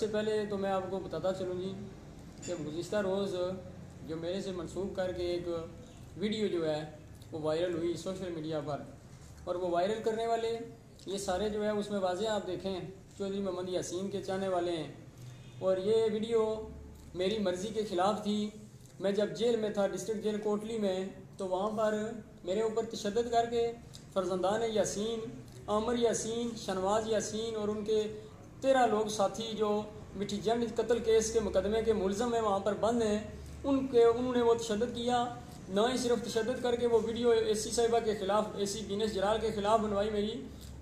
सबसे पहले तो मैं आपको बताता चलूँ जी कि गुज़िश्ता रोज़ जो मेरे से मंसूब करके एक वीडियो जो है वो वायरल हुई सोशल मीडिया पर, और वो वायरल करने वाले ये सारे जो है उसमें वाज़े आप देखें चौधरी मोहम्मद यासीन के चाहने वाले हैं। और ये वीडियो मेरी मर्ज़ी के ख़िलाफ़ थी। मैं जब जेल में था, डिस्ट्रिक्ट जेल कोटली में, तो वहाँ पर मेरे ऊपर तशद्दुद करके फर्जंदान यासीन, आमर यासीन, शनवाज यासीन और उनके 13 लोग साथी जो मिठी जंग कत्ल केस के मुकदमे के मुलज़म हैं वहाँ पर बंद हैं, उन्होंने वो तशद्दुद किया। ना ही सिर्फ तशद्दुद करके वो वीडियो एसी साहिबा के ख़िलाफ़, एसी बीनस जलाल के ख़िलाफ़ बनवाई मेरी,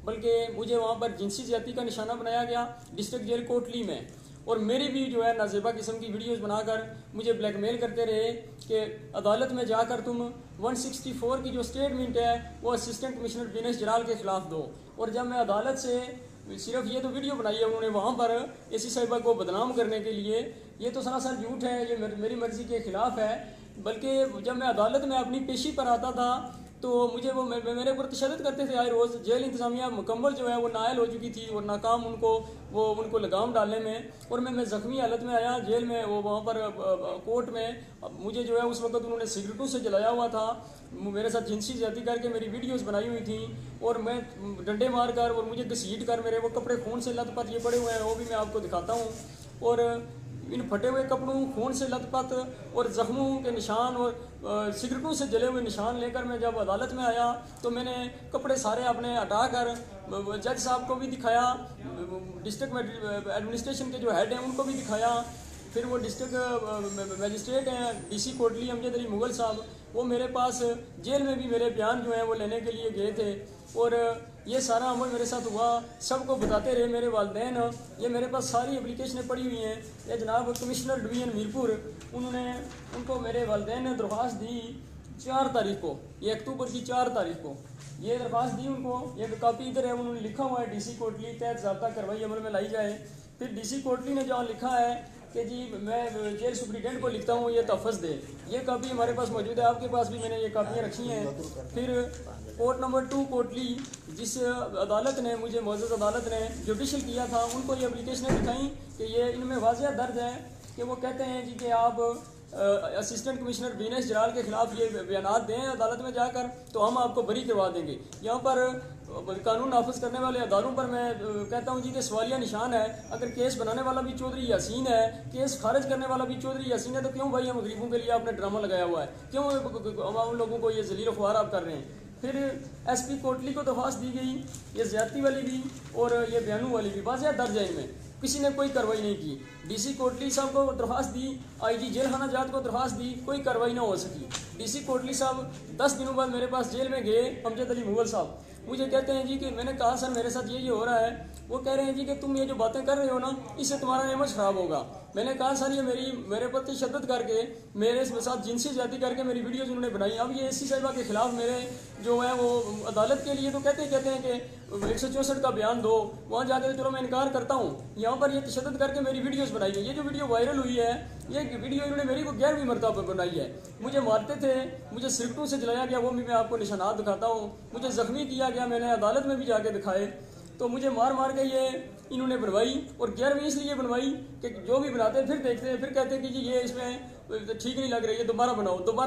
बल्कि मुझे वहाँ पर जिनसी ज़्यादती का निशाना बनाया गया डिस्ट्रिक्ट जेल कोटली में। और मेरी भी जो है नाजेबा किस्म की वीडियोस बनाकर मुझे ब्लैकमेल करते रहे कि अदालत में जाकर तुम 164 की जो स्टेटमेंट है वो असिस्टेंट कमिश्नर बीनस जलाल के ख़िलाफ़ दो। और जब मैं अदालत से सिर्फ ये तो वीडियो बनाई है उन्होंने वहाँ पर एसी साहिबा को बदनाम करने के लिए, ये तो सरासर झूठ है, ये मेरी मर्ज़ी के ख़िलाफ़ है। बल्कि जब मैं अदालत में अपनी पेशी पर आता था तो मुझे वो मेरे ऊपर तशद्दुद करते थे आए रोज़। जेल इंतज़ामिया मुकम्मल जो है वो नायल हो चुकी थी और नाकाम उनको लगाम डालने में। और मैं ज़ख्मी हालत में आया जेल में, वो वहाँ पर कोर्ट में मुझे जो है उस वक्त उन्होंने सिगरेटों से जलाया हुआ था, मेरे साथ जिनसी ज़्यादती करके मेरी वीडियोस बनाई हुई थी और मैं डंडे मार कर और मुझे घसीट कर मेरे वो कपड़े खून से लथपथ ये पड़े हुए हैं, वो भी मैं आपको दिखाता हूँ। और इन फटे हुए कपड़ों, खून से लथपथ और ज़ख्मों के निशान और सिगरेटों से जले हुए निशान लेकर मैं जब अदालत में आया तो मैंने कपड़े सारे अपने हटा कर जज साहब को भी दिखाया, डिस्ट्रिक्ट एडमिनिस्ट्रेशन के जो हेड हैं उनको भी दिखाया। फिर वो डिस्ट्रिक्ट मजिस्ट्रेट हैं डीसी कोटली अमजद अली मुगल साहब, वो मेरे पास जेल में भी मेरे बयान जो हैं वो लेने के लिए गए थे। और ये सारा अमल मेरे साथ हुआ, सबको बताते रहे मेरे वालिदैन। ये मेरे पास सारी एप्लीकेशनें पड़ी हुई हैं। ये जनाब कमिश्नर डिवीज़न मीरपुर, उनको मेरे वालिदैन ने दरख्वास्त दी 4 तारीख को, ये अक्टूबर की 4 तारीख को ये दरख्वास्त दी उनको। ये कापी इधर है, उन्होंने लिखा हुआ है डीसी कोटली तहत ज़ाब्ता कार्रवाई अमल में लाई जाए। फिर डीसी कोटली ने जहाँ लिखा है कि जी मैं जेल सुप्रिटेंडेंट को लिखता हूँ ये तहफ़्फ़ुज़ दे, ये कापी हमारे पास मौजूद है, आपके पास भी मैंने ये कापियाँ रखी हैं। फिर कोर्ट नंबर 2 कोटली, जिस अदालत ने मुझे मौजूद अदालत ने जुडिशल किया था, उनको ये एप्लीकेशनें दिखाई कि ये इनमें वाज़ेह दर्ज है कि वो कहते हैं जी कि आप असिस्टेंट कमिश्नर बीनस जलाल के ख़िलाफ़ ये बयानात दें अदालत में जाकर तो हम आपको बरी करवा देंगे। यहाँ पर कानून नाफिज करने वाले अदारों पर मैं कहता हूँ जी कि सवालिया निशान है। अगर केस बनाने वाला भी चौधरी यासीन है, केस खारिज करने वाला भी चौधरी यासीन है, तो क्यों भाई हम गरीबों के लिए आपने ड्रामा लगाया हुआ है, क्यों आम लोगों को ये जलील ख्वार आप कर रहे हैं। फिर एसपी कोटली को दरख्वास्त दी गई, ये ज़्यादती वाली भी और ये बयानों वाली भी वाज़ेह दर्ज है, इनमें किसी ने कोई कार्रवाई नहीं की। डीसी कोटली साहब को दरख्वास्त दी, आईजी जेल खाना जात को दरख्वास्त दी, कोई कार्रवाई ना हो सकी। डीसी कोटली साहब 10 दिनों बाद मेरे पास जेल में गए, अमजद अली मुगल साहब मुझे कहते हैं जी कि मैंने कहा सर मेरे साथ ये हो रहा है। वो कह रहे हैं जी कि तुम ये जो बातें कर रहे हो ना इससे तुम्हारा इमेज ख़राब होगा। मैंने कहा सर ये मेरे पर तशद्दुद करके मेरे साथ जिनसी ज़्यादती करके मेरी वीडियोज़ उन्होंने बनाई। अब ये एसी साहिबा के ख़िलाफ़ मेरे जो है वो अदालत के लिए तो कहते हैं कि 164 का बयान दो, वहाँ जाकर चलो मैं इनकार करता हूँ। यहाँ पर ये तशद्दुद करके मेरी वीडियोज़ बनाई गई। ये जो वीडियो वायरल हुई है ये वीडियो इन्होंने मेरी को 11वीं मरतबा बनाई है। मुझे मारते थे, मुझे सिगरेटों से जलाया गया, वो भी मैं आपको निशानात दिखाता हूँ। मुझे ज़ख्मी किया गया, मैंने अदालत में भी जाके दिखाए। तो मुझे मार मार के ये इन्होंने बनवाई और 11वीं इसलिए बनवाई कि जो भी बनाते हैं फिर देखते हैं, फिर कहते हैं कि जी ये इसमें ठीक नहीं लग रही है, दोबारा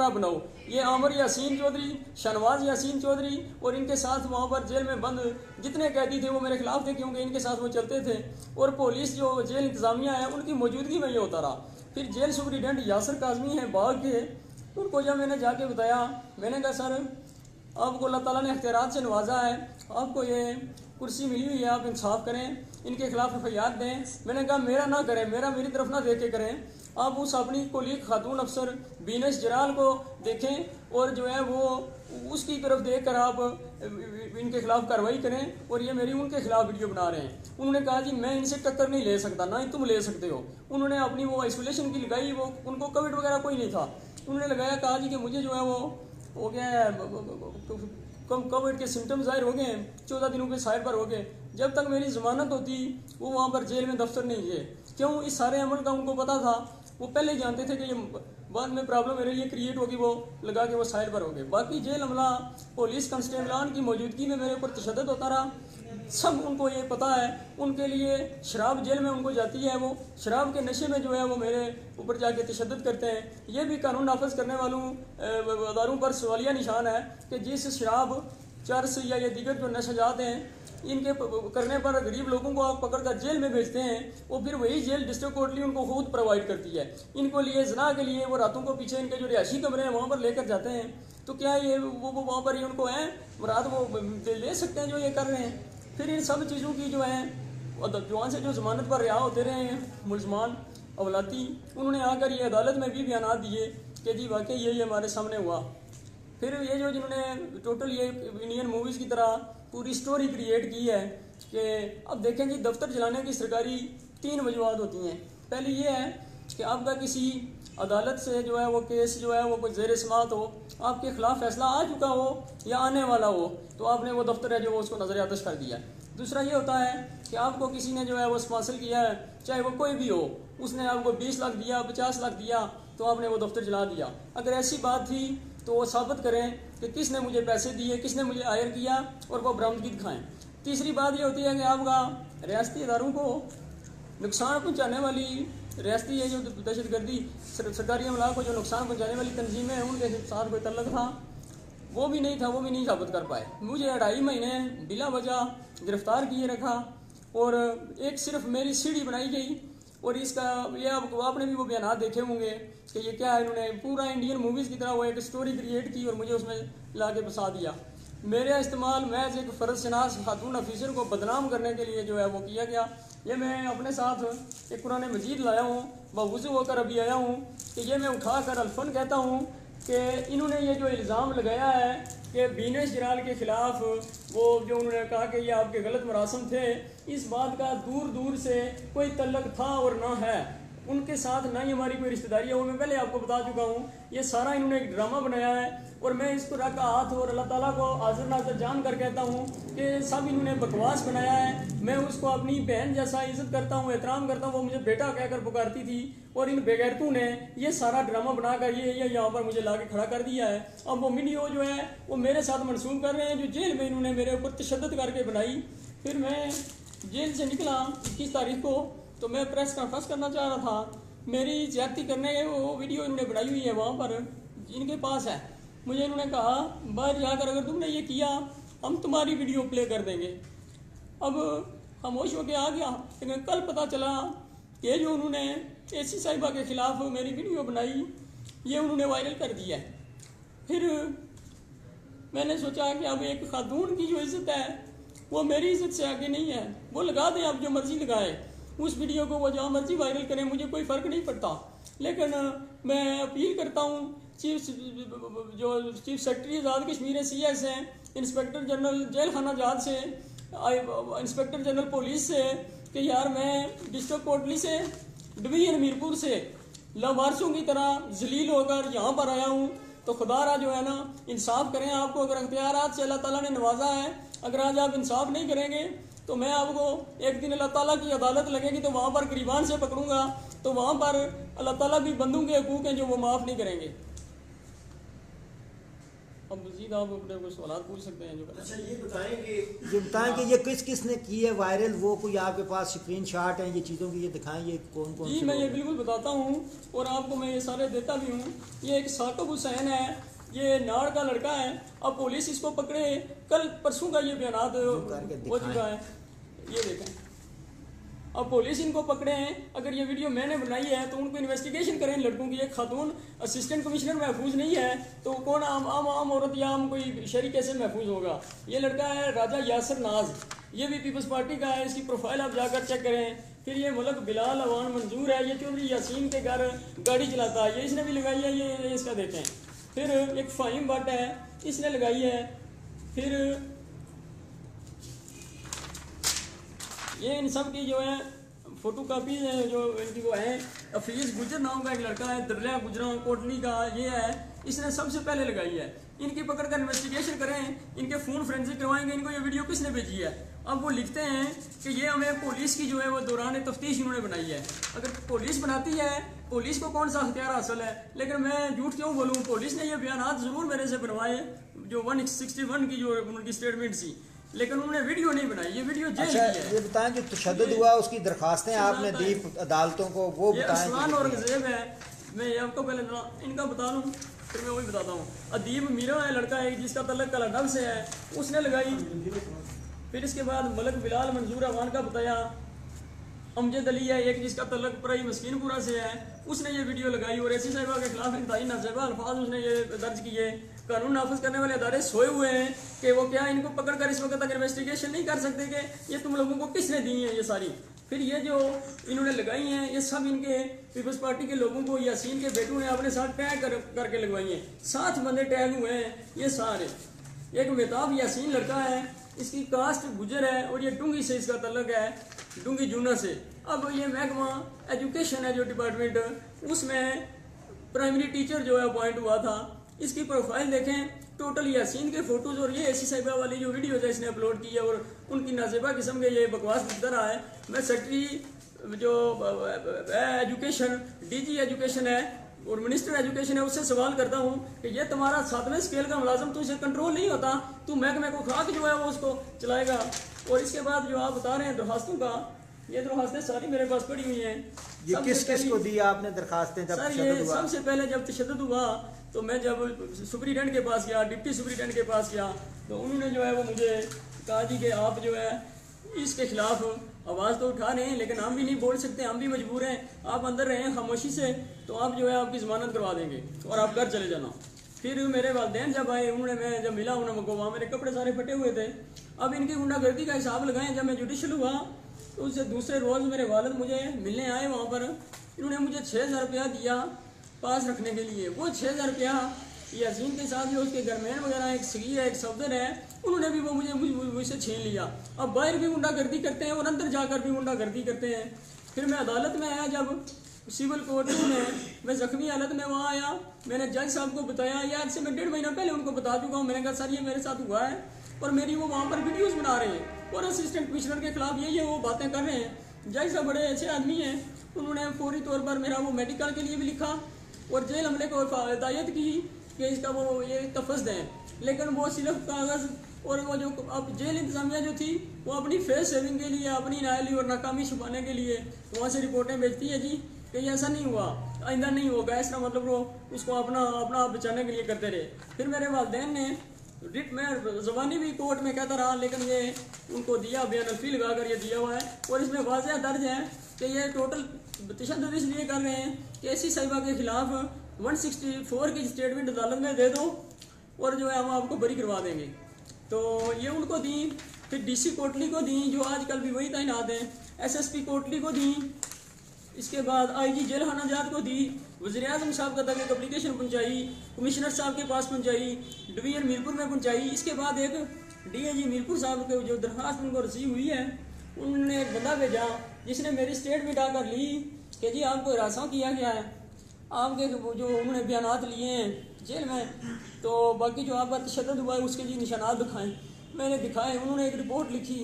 बनाओ। ये आमर यासीन चौधरी, शनवाज यासीन चौधरी और इनके साथ वहाँ पर जेल में बंद जितने कैदी थे वो मेरे खिलाफ थे, क्योंकि इनके साथ वो चलते थे। और पुलिस जो जेल इंतज़ामिया है उनकी मौजूदगी में ये होता रहा। फिर जेल सुप्रिटेंडेंट यासर काजमी हैं बाग के, उनको जब मैंने जाके बताया, मैंने कहा सर आपको अल्लाह ताला ने इख्तियारात से नवाजा है, आपको ये कुर्सी मिली हुई है, आप इंसाफ करें, इनके खिलाफ एफआईआर दें। मैंने कहा मेरा ना करें, मेरी तरफ ना देख के करें, आप उस अपनी कोलीग खातून अफसर बीनस जलाल को देखें और जो है वो उसकी तरफ देख कर आप इनके खिलाफ कार्रवाई करें। और ये मेरी उनके खिलाफ वीडियो बना रहे हैं। उन्होंने कहा जी मैं इनसे टक्कर नहीं ले सकता, ना ही तुम ले सकते हो। उन्होंने अपनी वो आइसोलेशन की लगाई, वो उनको कोविड वगैरह कोई नहीं था, उन्होंने लगाया, कहा जी कि मुझे जो है वो हो गया है, कोविड के सिम्टम्स जाहिर हो गए हैं, 14 दिनों के साइड पर हो गए। जब तक मेरी ज़मानत होती वो वहाँ पर जेल में दफ्तर नहीं गए। क्यों? इस सारे अमल का उनको पता था, वो पहले ही जानते थे कि ये बाद में प्रॉब्लम मेरे लिए क्रिएट होगी, वो लगा के वो साइड पर हो गए। बाकी जेल अमला पुलिस कांस्टेबलान की मौजूदगी में मेरे ऊपर तशद्दुद होता रहा। सब उनको ये पता है। उनके लिए शराब जेल में उनको जाती है, वो शराब के नशे में जो है वो मेरे ऊपर जाके तशद्दुद करते हैं। ये भी कानून नाफज करने वालों अदारों पर सवालिया निशान है कि जिस शराब, चरस या ये दीगर जो नशाजात हैं इनके करने पर गरीब लोगों को आप पकड़कर जेल में भेजते हैं, वो फिर वही जेल डिस्ट्रिक्ट कोर्ट उनको खुद प्रोवाइड करती है। इनको लिए जना के लिए वो रातों को पीछे इनके जो रिहायशी कमरे हैं वहाँ पर लेकर जाते हैं। तो क्या ये वो वहाँ पर ही उनको है रात वो ले सकते हैं जो ये कर रहे हैं। फिर इन सब चीज़ों की जो है जवान से जो जमानत पर रिहा होते रहे हैं मुलजमान अवलाती, उन्होंने आकर ये अदालत में भी बयान दिए कि जी वाकई ये हमारे सामने हुआ। फिर ये जो जिन्होंने टोटल ये इंडियन मूवीज़ की तरह पूरी स्टोरी क्रिएट की है कि अब देखें जी दफ्तर चलाने की सरकारी 3 वजूहत होती हैं। पहली ये है कि आपका किसी अदालत से जो है वो केस जो है वो कोई ज़ेर समाअत हो, आपके ख़िलाफ़ फैसला आ चुका हो या आने वाला हो, तो आपने वो दफ्तर है जो उसको नजर आतश कर दिया। दूसरा ये होता है कि आपको किसी ने जो है वो स्पॉन्सर किया है, चाहे वो कोई भी हो, उसने आपको 20 लाख दिया, 50 लाख दिया, तो आपने वो दफ्तर चला दिया। अगर ऐसी बात थी तो वो साबित करें कि किसने मुझे पैसे दिए, किसने मुझे हायर किया, और वो बरामदगी दिखाएं। तीसरी बात ये होती है कि आपका रियासती इदारों को नुकसान पहुंचाने वाली रियासती है जो दहशतगर्दी सरकारी अमला को जो नुकसान पहुंचाने वाली तंजीमें हैं उनके साथ कोई तल्लक था, वो भी नहीं था, वो भी नहीं साबित कर पाए। मुझे 2.5 महीने बिला वजह गिरफ्तार किए रखा और एक सिर्फ मेरी सीढ़ी बनाई गई। और इसका ये आपने भी वो बयान देखे होंगे कि ये क्या है, इन्होंने पूरा इंडियन मूवीज़ की तरह वो एक स्टोरी क्रिएट की और मुझे उसमें ला के फंसा दिया। मेरा इस्तेमाल महज एक फ़र्ज शनास खातून ऑफिसर को बदनाम करने के लिए जो है वो किया गया। ये मैं अपने साथ एक कुरान मजीद लाया हूँ, बावजू होकर अभी आया हूँ कि ये मैं उठा कर अल्फन कहता हूँ कि इन्होंने ये जो इल्ज़ाम लगाया है कि बीनेश जराल के ख़िलाफ़ वो जो उन्होंने कहा कि ये आपके गलत मरासम थे, इस बात का दूर दूर से कोई तल्लक था और ना है, उनके साथ ना ही हमारी कोई रिश्तेदारी है। वो मैं पहले आपको बता चुका हूँ। ये सारा इन्होंने एक ड्रामा बनाया है और मैं इसको रखा हाथ और अल्लाह ताला को हाजिर नाज़र जान कर कहता हूँ कि सब इन्होंने बकवास बनाया है। मैं उसको अपनी बहन जैसा इज्जत करता हूँ, एहतराम करता हूँ, वो मुझे बेटा कहकर पुकारती थी, और इन बेगैरतों ने ये सारा ड्रामा बनाकर ये यहाँ पर मुझे ला के खड़ा कर दिया है। अब वो वीडियो जो है वो मेरे साथ मनसूब कर रहे हैं जो जेल में इन्होंने मेरे ऊपर तशद्दुद करके बनाई। फिर मैं जेल से निकला 21 तारीख को, तो मैं प्रेस कॉन्फ्रेंस करना चाह रहा था। मेरी ज्यादती करने वो वीडियो इन्होंने बनाई हुई है, वहाँ पर इनके पास है। मुझे इन्होंने कहा बाहर जाकर अगर तुमने ये किया हम तुम्हारी वीडियो प्ले कर देंगे। अब खामोश होकर आ गया, लेकिन कल पता चला कि जो उन्होंने एसी साहिबा के ख़िलाफ़ मेरी वीडियो बनाई ये उन्होंने वायरल कर दिया है। फिर मैंने सोचा कि अब एक खातून की जो इज़्ज़त है वो मेरी इज़्ज़त से आगे नहीं है। वो लगा दें, आप जो मर्ज़ी लगाए उस वीडियो को, वो जहाँ मर्जी वायरल करें, मुझे कोई फ़र्क नहीं पड़ता। लेकिन मैं अपील करता हूँ chief secretary Azad Kashmir CS हैं, इंस्पेक्टर जनरल जेल खाना जहाज से, इंस्पेक्टर जनरल पुलिस से कि यार मैं डिस्ट्रिक्ट कोटली से, डिवीजन मीरपुर से लावारसों की तरह जलील होकर यहाँ पर आया हूँ, तो खुदारा जो है ना इंसाफ करें। आपको अगर अख्तियारात से अल्लाह ताला ने नवाजा है, अगर आज आप इंसाफ नहीं करेंगे तो मैं आपको एक दिन अल्लाह ताला की अदालत लगेगी तो वहाँ पर गिरबान से पकड़ूंगा, तो वहाँ पर अल्लाह ताला भी बंदों के हकूक़ हैं जो वो माफ़ नहीं करेंगे। अब मज़ीद आप अपने कुछ सवाल पूछ सकते हैं जो। अच्छा ये बताएं कि ये किस ने की है वायरल, वो कोई आपके पास स्क्रीनशॉट हैं ये चीज़ों की, ये दिखाएं ये कौन कौन। जी मैं ये बिल्कुल बताता हूँ और आपको मैं ये सारे देता भी हूँ। ये एक साकिब हुसैन है, ये नाड़ का लड़का है। अब पुलिस इसको पकड़े, कल परसों का ये बयान हो चुका है, ये देखें। अब पुलिस इनको पकड़े हैं। अगर ये वीडियो मैंने बनाई है तो उनको इन्वेस्टिगेशन करें लड़कों की। एक खातून असिस्टेंट कमिश्नर महफूज नहीं है तो कौन आम औरत या आम कोई शहरी कैसे महफूज होगा। ये लड़का है राजा यासर नाज, ये भी पीपल्स पार्टी का है, इसकी प्रोफाइल आप जाकर चेक करें। फिर ये मलक बिलाल अवान मंजूर है, ये चौधरी यासीन के घर गाड़ी चलाता है, ये इसने भी लगाई है, ये इसका देखें। फिर एक फ़हीम भट्ट है, इसने लगाई है। फिर ये इन सब की जो है फ़ोटो कापी है जो इनकी वो है। हफीज़ गुजर नाम का एक लड़का है, दरिया गुजरा कोटली का, ये है, इसने सबसे पहले लगाई है। इनकी पकड़ कर इन्वेस्टिगेशन करें, इनके फ़ोन फोरेंसिक करवाएंगे, इनको ये वीडियो किसने भेजी है। अब वो लिखते हैं कि ये हमें पुलिस की जो है वो दौरान तफ्तीश इन्होंने बनाई है। अगर पुलिस बनाती है, पुलिस को कौन सा हथियार हासिल है, लेकिन मैं झूठ क्यों बोलूँ, पुलिस ने ये बयान ज़रूर मेरे से बनवाए जो 161 की जो उनकी स्टेटमेंट थी लेकिन उन्होंने वीडियो नहीं बनाई, ये वीडियो जेल अच्छा की है। ये बताएं जो तशद्दुद हुआ उसकी दरखास्तें आपने दी अदालतों को, वो ये बताएं। अरसलान औरंगजेब है, मैं ये आपको पहले इनका बता दूं, फिर मैं वही बताता हूँ। अदीब मीरा है लड़का है जिसका तल्लक कलाडब से है, उसने लगाई। फिर इसके बाद मलक बिलाल मंजूर अवान का बताया। अमजद अली है एक जिसका तल्लक पराई मस्किनपुरा से है, उसने ये वीडियो लगाई और ऐसी साहिबा के खिलाफ इंतहाई नाज़ेबा अल्फाज उसने ये दर्ज किए। कानून नाफिज करने वाले अदारे सोए हुए हैं कि वो क्या इनको पकड़ कर इस वक्त तक इन्वेस्टिगेशन नहीं कर सकते कि ये तुम लोगों को किसने दी है ये सारी। फिर ये जो इन्होंने लगाई हैं ये सब इनके पीपल्स पार्टी के लोगों को यासीन के बेटों ने अपने साथ टैग करके लगवाई हैं। 7 बंदे टैग हुए हैं ये सारे। एक मेहताब यासीन लड़का है, इसकी कास्ट गुजर है और ये डूंगी से इसका तल्लक है, डूंगी जूना से। अब ये महकमा एजुकेशन है जो डिपार्टमेंट, उसमें प्राइमरी टीचर जो है अपॉइंट हुआ था। इसकी प्रोफाइल देखें, टोटल यासीन के फोटोज और ये ऐसी साहिबा वाली जो वीडियो है इसने अपलोड की है और उनकी नाजेबा किस्म के ये बकवास दिखता रहा है। मैं सेक्रेटरी जो एजुकेशन डीजी एजुकेशन है और मिनिस्टर एजुकेशन है उससे सवाल करता हूँ कि ये तुम्हारा 7वें स्केल का मुलाजम, तो इसे कंट्रोल नहीं होता, तू महकमे को खाक जो है वो उसको चलाएगा। और इसके बाद जो आप बता रहे हैं दरखास्तों का, ये दरखास्तें सारी मेरे पास पड़ी हुई हैं। ये किस किस को दी आपने दरखास्तें जब सर ये तशद्दुद हुआ? सबसे पहले जब तशद्दुद हुआ तो मैं जब सुपरिटेंडेंट के पास गया, डिप्टी सुपरिटेंडेंट के पास गया, तो उन्होंने जो है वो मुझे कहा जी कि आप जो है इसके खिलाफ आवाज़ तो उठा रहे हैं लेकिन हम भी नहीं बोल सकते, हम भी मजबूर हैं, आप अंदर रहें खामोशी से, तो आप जो है आपकी ज़मानत करवा देंगे और आप घर चले जाना। फिर मेरे वालिदैन जब आए, उन्होंने मैं जब मिला उनको, वहाँ मेरे कपड़े सारे फटे हुए थे। अब इनकी गुंडागर्दी का हिसाब लगाएं, जब मैं जुडिशल हुआ तो उससे दूसरे रोज़ मेरे वालिद मुझे मिलने आए वहाँ पर। इन्होंने मुझे 6,000 रुपया दिया पास रखने के लिए। वो 6,000 रुपया यासीन के साथ जो उसके गरमैन वगैरह एक सगी है, एक सफदर है, उन्होंने भी वो मुझसे छीन लिया। अब बाहर भी गुंडागर्दी करते हैं और अंदर जाकर भी गुंडागर्दी करते हैं। फिर मैं अदालत में आया, जब सिविल कोर्ट में मैं जख्मी हालत में वहाँ आया, मैंने जज साहब को बताया, यार से मैं 1.5 महीना पहले उनको बता चुका हूँ। मैंने कहा सर ये मेरे साथ हुआ है और मेरी वो वहाँ पर वीडियोज़ बना रहे हैं और असिस्टेंट कमिश्नर के खिलाफ ये वो बातें कर रहे हैं। जज साहब बड़े अच्छे आदमी हैं, उन्होंने फौरी तौर पर मेरा वो मेडिकल के लिए भी लिखा और जेल हमले को हिदायत की कि इसका वो ये तफस दें। लेकिन वो सिर्फ कागज़ और वो जो अब जेल इंतजामिया जो थी वो अपनी फेस सेविंग के लिए, अपनी नाअहली और नाकामी छुपाने के लिए वहाँ से रिपोर्टें भेजती है जी कि ऐसा नहीं हुआ, आइंदा नहीं होगा, ऐसा मतलब वो उसको अपना बचाने के लिए करते रहे। फिर मेरे वालिदैन ने रिट में ज़बानी भी कोर्ट में कहता रहा, लेकिन ये उनको दिया बयान अल्फी लगा कर ये दिया हुआ है और इसमें वाज़ह दर्ज है कि ये टोटल तशद्दुद इसलिए कर रहे हैं कि ऐसी साहिबा के खिलाफ 164 की स्टेटमेंट अदालत में दे दो और जो है हम आपको बरी करवा देंगे। तो ये उनको दी। फिर डीसी कोटली को दी जो आजकल भी वही तैनात हैं, एसएसपी कोटली को दी, इसके बाद आईजी जेल खानाजात को दी, वज़ीर आज़म साहब का तक एक अप्लीकेशन पहुंचाई, कमिश्नर साहब के पास पहुंचाई, डिवीजन मीरपुर में पहुंचाई। इसके बाद एक डीआईजी मीरपुर साहब के जो दरखास्त उनको रिसीव हुई है, उन्होंने एक बंदा भेजा जिसने मेरी स्टेटमेंट आकर ली कि जी आपको हिरासत किया गया है, आपके जो उन्होंने बयानात लिए हैं जेल में, तो बाकी जो आप पर तशद्दुद हुआ है उसके जी निशानात दिखाएं। मैंने दिखाए, उन्होंने एक रिपोर्ट लिखी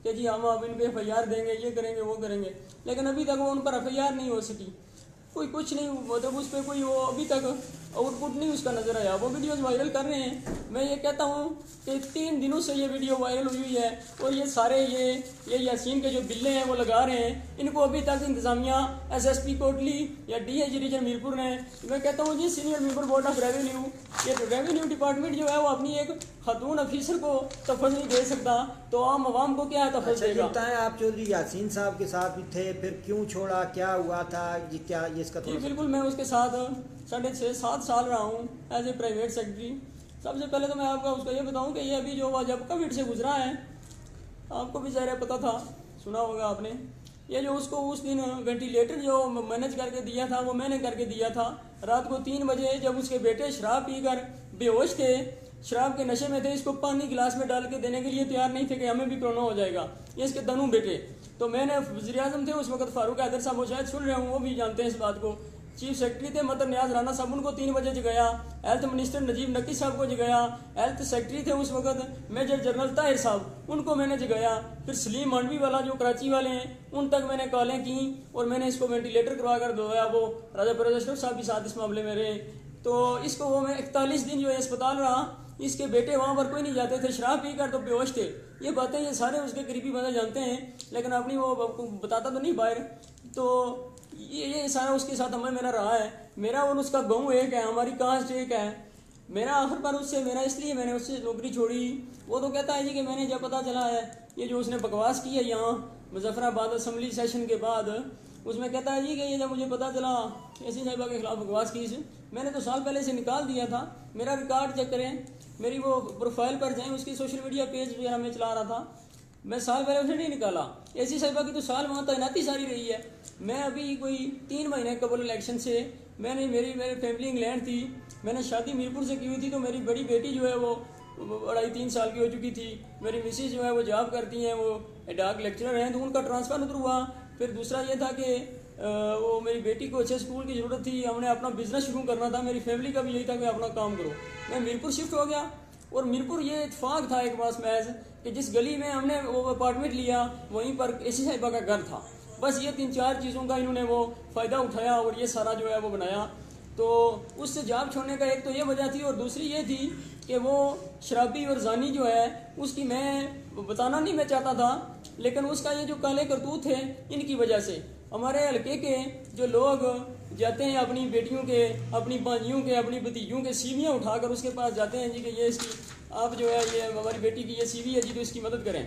कि जी हम आप इन पर FIR देंगे, ये करेंगे वो करेंगे, लेकिन अभी तक वो उन पर FIR नहीं हो सकी, कोई कुछ नहीं, मतलब उस पर कोई वो अभी तक आउटपुट नहीं उसका नज़र आया। वो वीडियोस वायरल कर रहे हैं। मैं ये कहता हूँ कि 3 दिनों से ये वीडियो वायरल हुई है और ये सारे ये यासीन के जो बिल्ले हैं वो लगा रहे हैं, इनको अभी तक इंतज़ामिया SSP कोटली या DIG रीजन मीरपुर ने, मैं कहता हूँ जी senior member board of revenue, ये रेवेन्यू डिपार्टमेंट जो है वो अपनी एक खातून अफीसर को तफज़ नहीं दे सकता, तो आम आवाम को क्या तफज़ देगा। बताएं आप चौधरी यासीन साहब के साथ भी थे, फिर क्यों छोड़ा, क्या हुआ था, ये क्या ये इसका जी बिल्कुल, मैं उसके साथ 6.5-7 साल रहा हूँ एज ए प्राइवेट सेक्रेटरी। सबसे पहले तो मैं आपका उसको ये बताऊँ कि ये अभी जो जब कोविड से गुजरा है, आपको भी ज़ाहिर पता था, सुना होगा आपने, ये जो उसको उस दिन वेंटिलेटर जो मैनेज करके दिया था वो मैंने करके दिया था। रात को 3 बजे जब उसके बेटे शराब पीकर बेहोश थे, शराब के नशे में थे, इसको पानी गिलास में डाल के देने के लिए तैयार नहीं थे कि हमें भी कोरोना हो जाएगा, ये इसके दोनों बेटे। तो मैंने वज़ीर आज़म थे उस वक्त फारूक हैदर साहब, वो शायद सुन रहे हूँ, वो भी जानते हैं इस बात को, चीफ सेक्रेटरी थे मदर न्याज राना साहब, उनको 3 बजे जगाया, हेल्थ मिनिस्टर नजीब नकी साहब को जगाया, हेल्थ सेक्रेटरी थे उस वक्त मेजर जनरल ताहिर साहब, उनको मैंने जगाया, फिर सलीम मांडवी वाला जो कराची वाले हैं उन तक मैंने कॉलें की और मैंने इसको वेंटिलेटर करवा कर दवाया। वो राजा परवेज अशरफ साहब भी साथ इस मामले में रहे, तो इसको वो मैं 41 दिन जो है अस्पताल रहा इसके बेटे वहाँ पर कोई नहीं जाते थे, शराब पीकर तो बेहोश थे। ये बातें ये सारे उसके करीबी बंदे जानते हैं, लेकिन अपनी वो बताता तो नहीं बाहर। तो ये सारा उसके साथ अमल मेरा रहा है। मेरा और उसका गाँव एक है, हमारी कास्ट एक है। मेरा आखिर पर उससे मेरा इसलिए मैंने उससे नौकरी छोड़ी। वो तो कहता है जी कि मैंने जब पता चला है ये जो उसने बकवास की है यहाँ मुजफ्फराबाद असेंबली सेशन के बाद, उसमें कहता है जी कि ये जब मुझे पता चला एसी साहिबा के खिलाफ बकवास की से, मैंने तो साल पहले से निकाल दिया था। मेरा रिकॉर्ड चेक करें, मेरी वो प्रोफाइल पर जाएं, उसकी सोशल मीडिया पेज वगैरह में चला रहा था, मैं साल पहले उसे नहीं निकाला। एसी साहिबा की तो साल वहाँ तैनाती सारी रही है। मैं अभी कोई 3 महीने कबल इलेक्शन से मैंने मेरी फैमिली इंग्लैंड थी, मैंने शादी मीरपुर से की हुई थी। तो मेरी बड़ी बेटी जो है वो 2.5-3 साल की हो चुकी थी। मेरी मिसेज जो है वो जॉब करती हैं, वो डाक लेक्चरर हैं, तो उनका ट्रांसफ़र उधर हुआ। फिर दूसरा ये था कि वो मेरी बेटी को अच्छे स्कूल की ज़रूरत थी, हमने अपना बिजनेस शुरू करना था। मेरी फैमिली का भी यही था कि अपना काम करो। मैं मीरपुर शिफ्ट हो गया। और मीरपुर ये इत्तेफाक था एक बात महज कि जिस गली में हमने वो अपार्टमेंट लिया वहीं पर एसी साहिबा का घर था। बस ये 3-4 चीज़ों का इन्होंने वो फ़ायदा उठाया और ये सारा जो है वो बनाया। तो उससे जॉब छोड़ने का एक तो ये वजह थी, और दूसरी ये थी कि वो शराबी और जानी जो है उसकी मैं बताना नहीं मैं चाहता था, लेकिन उसका ये जो काले करतूत है इनकी वजह से हमारे हल्के के जो लोग जाते हैं अपनी बेटियों के, अपनी बानियों के, अपनी भतीजों के सीवियाँ उठाकर उसके पास जाते हैं जी कि ये इसकी आप जो है ये हमारी बेटी की ये सीवी है जी, तो इसकी मदद करें।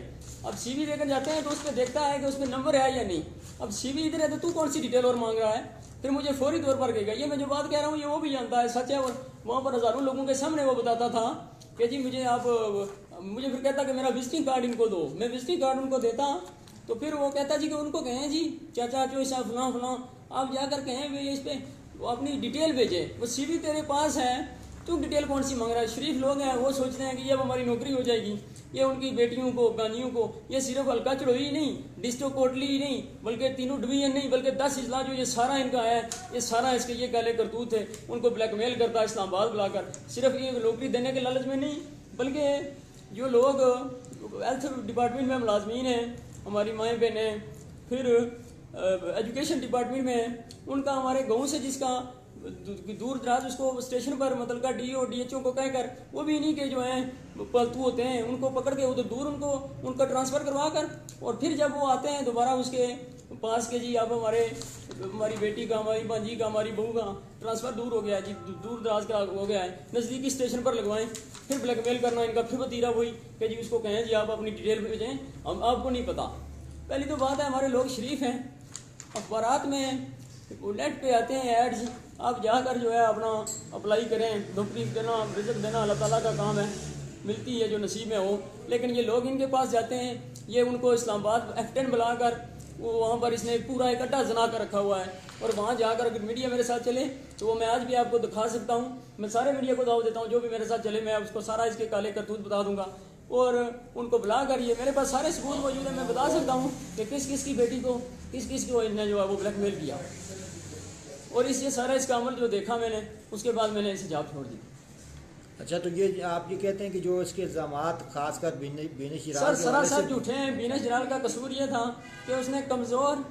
अब सीवी लेकर जाते हैं तो उस पर देखता है कि उसमें नंबर है या नहीं। अब सीवी इधर है तो तू कौन सी डिटेल और मांग रहा है। फिर मुझे फौरी तौर पर कहेगा, ये मैं जो बात कह रहा हूँ ये वो भी जानता है, सच है। और वहाँ पर हज़ारों लोगों के सामने वो बताता था कि जी मुझे फिर कहता कि मेरा विजिटिंग कार्ड इनको दो। मैं विजिटिंग कार्ड उनको देता तो फिर वो कहता जी कि उनको कहें जी चाचा चोईसा फलां फलां, आप जाकर कहें वे इस पर अपनी डिटेल भेजे। वो सीवी तेरे पास है, तू डिटेल कौन सी मांग रहा है। शरीफ लोग हैं, वो सोचते हैं कि ये अब हमारी नौकरी हो जाएगी, ये उनकी बेटियों को गानियों को, ये सिर्फ हल्का चढ़ोई ही नहीं, डिस्ट्रिक्ट कोटली ही नहीं, बल्कि तीनों डिवीजन नहीं, बल्कि 10 अजला जो ये सारा इनका है, ये सारा इसके ये काले करतूत है। उनको ब्लैकमेल करता है इस्लामाबाद बुलाकर, सिर्फ ये नौकरी देने के लालच में नहीं, बल्कि जो लोग हेल्थ डिपार्टमेंट में मुलाजमीन हैं, हमारी माएँ बहनें, फिर एजुकेशन डिपार्टमेंट में उनका हमारे गाँव से जिसका दूर दराज उसको स्टेशन पर मतलब का DO DHO को कहकर वो भी इन्हीं के जो हैं पालतू होते हैं, उनको पकड़ के उधर दूर उनका ट्रांसफ़र करवा कर, और फिर जब वो आते हैं दोबारा उसके पास के जी अब हमारी बेटी का, हमारी भांजी का, हमारी बहू का ट्रांसफ़र दूर हो गया जी, दूर दराज का हो गया है, नज़दीकी स्टेशन पर लगवाएं। फिर ब्लैकमेल करना इनका फिर वतीरा वही कि जी उसको कहें जी आप अपनी डिटेल भेजें, हम आपको नहीं पता। पहली तो बात है हमारे लोग शरीफ हैं, अखबारात में नेट पे आते हैं एड्स, आप जाकर जो है अपना अप्लाई करें, नौकरी देना रिजल्ट देना अल्लाह ताला का काम है, मिलती है जो नसीब में हो। लेकिन ये लोग इनके पास जाते हैं, ये उनको इस्लामाबाद F10 बुलाकर वो वहाँ पर इसने पूरा एक अड्डा जना कर रखा हुआ है। और वहाँ जाकर अगर मीडिया मेरे साथ चले तो वो मैं आज भी आपको दिखा सकता हूँ, मैं सारे मीडिया को दाव देता हूँ, जो भी मेरे साथ चले मैं उसको सारा इसके काले करतूत बता दूंगा। और उनको बुला कर ये मेरे पास सारे सबूत मौजूद है, मैं बता सकता हूँ कि किस किस की बेटी को किस किस को इन्हें जो है वो ब्लैकमेल किया। और ये सारा इसका अमल जो देखा मैंने, उसके बाद मैंने इसे जॉब छोड़ दी। अच्छा, तो ये आप ये कहते हैं कि जो इसके इल्ज़ामात खासकर बीनश जिलाल सर सरासर झूठे हैं। बीनश जिलाल का कसूर ये था कि उसने कमज़ोर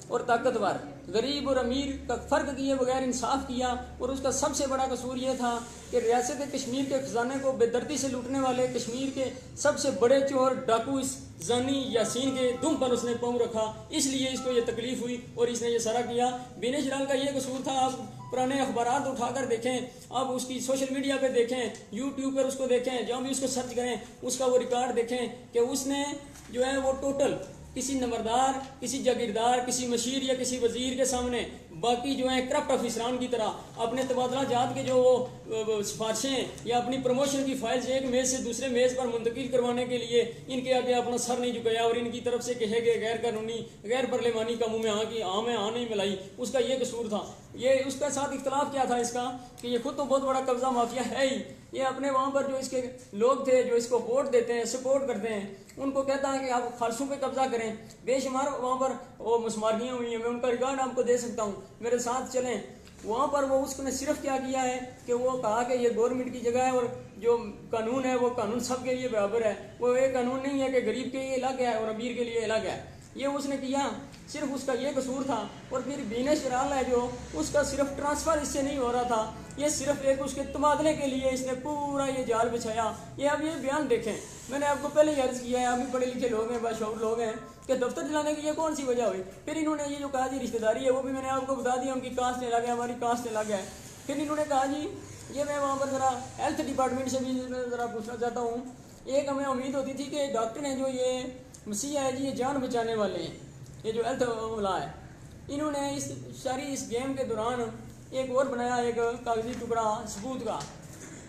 और ताकतवर, गरीब और अमीर का फ़र्क किए बगैर इंसाफ किया। और उसका सबसे बड़ा कसूर ये था कि रियासत कश्मीर के ख़जाने को बेदर्दी से लूटने वाले कश्मीर के सबसे बड़े चोर डाकू इस जानी यासीन के दुम पर उसने पाँव रखा, इसलिए इसको ये तकलीफ हुई और इसने ये सारा किया। बीनश जिलाल का ये कसूर था। आप पुराने अखबारात उठाकर देखें, आप उसकी सोशल मीडिया पे देखें, यूट्यूब पर उसको देखें, जहाँ भी उसको सर्च करें उसका वो रिकॉर्ड देखें कि उसने जो है वो टोटल किसी नंबरदार, किसी जागीरदार, किसी मशीर या किसी वजीर के सामने बाकी जो है करप्ट अफसरान की तरह अपने तबादला जात के जो सिफारिशें या अपनी प्रमोशन की फाइल्स एक मेज़ से दूसरे मेज़ पर मुंतकिल करवाने के लिए इनके आगे अपना सर नहीं झुकाया और इनकी तरफ से कहे गए गैर कानूनी गैर पार्लिमानी का मुँह में हाँ में हाँ नहीं मिलाई, उसका ये कसूर था। ये उसका साथ इख्तलाफ क्या था इसका कि ये खुद तो बहुत बड़ा कब्जा माफिया है ही। ये अपने वहाँ पर जो इसके लोग थे जो इसको वोट देते हैं, सपोर्ट करते हैं, उनको कहता है कि आप खालसों पे कब्जा करें। बेशुमार वहाँ पर वो मुसमारियाँ हुई हैं, मैं उनका रिकॉर्ड आपको दे सकता हूँ, मेरे साथ चलें। वहाँ पर वो उसने सिर्फ क्या किया है कि वो कहा कि ये गवर्नमेंट की जगह है और जो कानून है वो कानून सबके लिए बराबर है। वो एक कानून नहीं है कि गरीब के लिए अलग है और अमीर के लिए अलग है। ये उसने किया, सिर्फ उसका ये कसूर था। और फिर बीनेश राल है जो, उसका सिर्फ ट्रांसफ़र इससे नहीं हो रहा था, ये सिर्फ एक उसके तबादले के लिए इसने पूरा ये जाल बिछाया। ये आप ये बयान देखें, मैंने आपको पहले ही अर्ज़ किया है, आप भी पढ़े लिखे लोग हैं, बाशऊर लोग हैं, कि दफ्तर चलाने की ये कौन सी वजह हुई। फिर इन्होंने ये जो कहा जी रिश्तेदारी है, वो भी मैंने आपको बता दिया, उनकी कास्ट ने लगा, हमारी कास्ट ने लगा है। फिर इन्होंने कहा जी ये मैं वहाँ पर ज़रा हेल्थ डिपार्टमेंट से भी ज़रा पूछना चाहता हूँ। एक हमें उम्मीद होती थी कि डॉक्टर हैं जो ये मसीहा है जी, ये जान बचाने वाले हैं, ये जो हेल्थ वाला है, इन्होंने इस गेम के दौरान एक और बनाया, एक कागजी टुकड़ा सबूत का,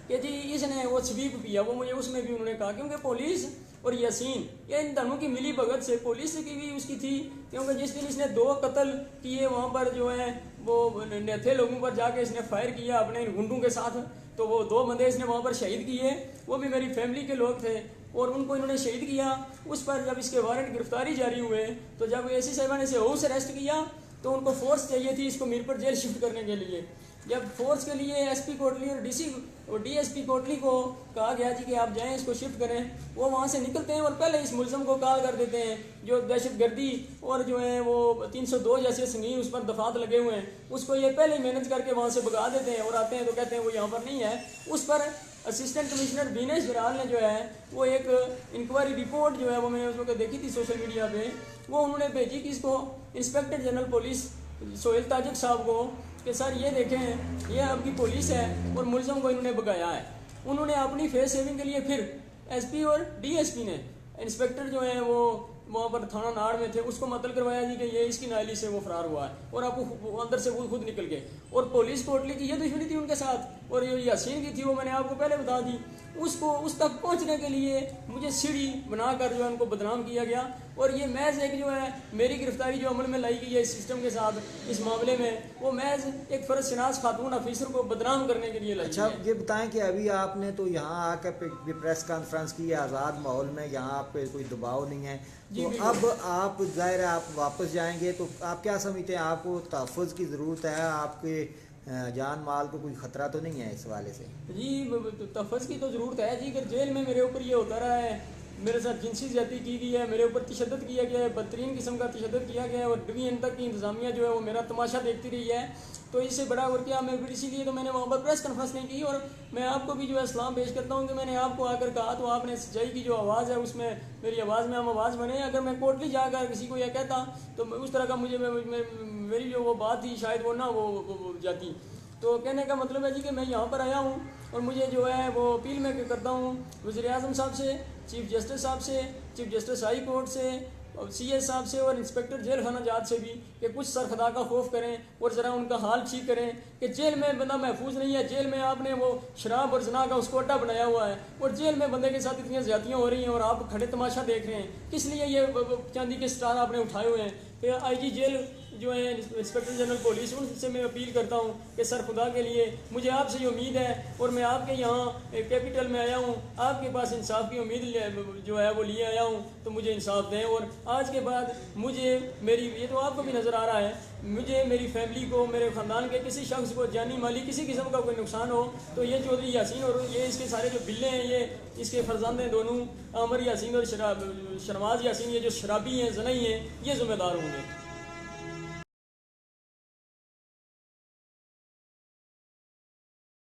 कि जी इसने वो स्वीप पिया। वो मुझे उसमें भी उन्होंने कहा, क्योंकि पुलिस और यासीन ये इन दोनों की मिली भगत से, पुलिस की भी उसकी थी, क्योंकि जिस दिन इसने 2 कत्ल किए वहाँ पर जो है वो थे लोगों पर जाके इसने फायर किया अपने गुंडों के साथ, तो वो 2 बंदे इसने वहाँ पर शहीद किए, वो भी मेरी फैमिली के लोग थे, और उनको इन्होंने शहीद किया। उस पर जब इसके वारंट गिरफ्तारी जारी हुए, तो जब एसी साहिबा ने इसे हाउस अरेस्ट किया, तो उनको फोर्स चाहिए थी इसको मीरपुर जेल शिफ्ट करने के लिए। जब फोर्स के लिए एसपी कोटली और डीसी और डीएसपी कोटली को कहा गया जी कि आप जाएं इसको शिफ्ट करें, वो वहाँ से निकलते हैं और पहले इस मुलजम को कॉल कर देते हैं, जो दहशतगर्दी और जो है वो 302 जैसे संगीन उस पर दफात लगे हुए हैं, उसको ये पहले ही मैनेज करके वहाँ से भगा देते हैं, और आते हैं तो कहते हैं वो यहाँ पर नहीं है। उस पर असिस्टेंट कमिश्नर बीनेश राल ने जो है वो एक इंक्वायरी रिपोर्ट जो है वो मैंने उसको देखी थी सोशल मीडिया पे, वो उन्होंने भेजी किसको, inspector general police Sohail Tajik साहब को, कि सर ये देखें ये आपकी पुलिस है और मुलजम को इन्होंने भगाया है। उन्होंने अपनी फेस सेविंग के लिए फिर एसपी और डीएसपी ने, इंस्पेक्टर जो है वो वहाँ पर थाना नाड़ में थे, उसको मतल करवाया जी कि ये इसकी नाली से वो फरार हुआ है, और आप वो अंदर से वो खुद निकल गए। और पुलिस कोटली की ये दुश्मनी थी उनके साथ, और ये यासीन की थी, वो मैंने आपको पहले बता दी। उसको उस तक पहुँचने के लिए मुझे सीढ़ी बनाकर जो है उनको बदनाम किया गया, और ये महज एक जो है मेरी गिरफ्तारी जो अमल में लाई गई है इस सिस्टम के साथ इस मामले में, वो महज एक फर्ज शनास खातून ऑफिसर को बदनाम करने के लिए लाई। अच्छा ये बताएं कि अभी आपने तो यहाँ आकर प्रेस कॉन्फ्रेंस की है आज़ाद माहौल में, यहाँ आप पे कोई दबाव नहीं है, तो अब आप ज़ाहिर है आप वापस जाएंगे, तो आप क्या समझते हैं, आपको तहफ़्फ़ुज़ की ज़रूरत है, आपके जान माल को कोई ख़तरा तो नहीं है इस वाले से? जी तहफ़्फ़ुज़ की तो ज़रूरत है जी, अगर जेल में मेरे ऊपर ये होता रहा है, मेरे साथ जिनसी ज़्यादती की गई है, मेरे ऊपर तशद्दुद किया गया है, बदतरीन किस्म का तशद्दुद किया गया है, और डिवीजन तक की इंतज़ामिया जो है वो मेरा तमाशा देखती रही है, तो इससे बड़ा और क्या मैं फिर इसीलिए तो मैंने वहाँ पर प्रेस कॉन्फ्रेंस नहीं की। और मैं आपको भी जो है सलाम पेश करता हूँ कि मैंने आपको आकर कहा, तो आपने सच्चाई की जो आवाज़ है उसमें मेरी आवाज़ में हम आवाज़ बने। अगर मैं कोर्टली जाकर किसी को यह कहता तो उस तरह का मुझे मेरी जो वो बात थी शायद वो ना वो जाती। तो कहने का मतलब है जी कि मैं यहाँ पर आया हूँ, और मुझे जो है वो अपील मैं करता हूँ वज़ीर-ए-आज़म साहब से, चीफ जस्टिस साहब से, चीफ जस्टिस हाई कोर्ट से, और CS साहब से, और इंस्पेक्टर जेल खाना जात से भी, कि कुछ सर खुदा का खौफ करें और ज़रा उनका हाल ठीक करें कि जेल में बंदा महफूज नहीं है। जेल में आपने वो शराब और जना का उसको अड्डा बनाया हुआ है, और जेल में बंदे के साथ इतनी ज़्यादतियाँ हो रही हैं और आप खड़े तमाशा देख रहे हैं। किस लिए ये चांदी के स्टार आपने उठाए हुए हैं? फिर IG जेल जो है इंस्पेक्टर जनरल पुलिस, उनसे मैं अपील करता हूँ कि सर खुदा के लिए मुझे आपसे ये उम्मीद है, और मैं आपके यहाँ कैपिटल में आया हूँ, आपके पास इंसाफ की उम्मीद जो है वो लिए आया हूँ, तो मुझे इंसाफ दें। और आज के बाद मुझे मेरी ये तो आपको भी नज़र आ रहा है, मुझे मेरी फैमिली को, मेरे ख़ानदान के किसी शख्स को जानी माली किसी किस्म का कोई नुकसान हो, तो ये चौधरी यासीन और ये इसके सारे जो बिल्ले हैं, ये इसके फर्जंद हैं दोनों, आमर यासीन और शरमाज यासीन, ये जो शराबी हैं, ज़नई हैं, ये ज़िम्मेदार होंगे।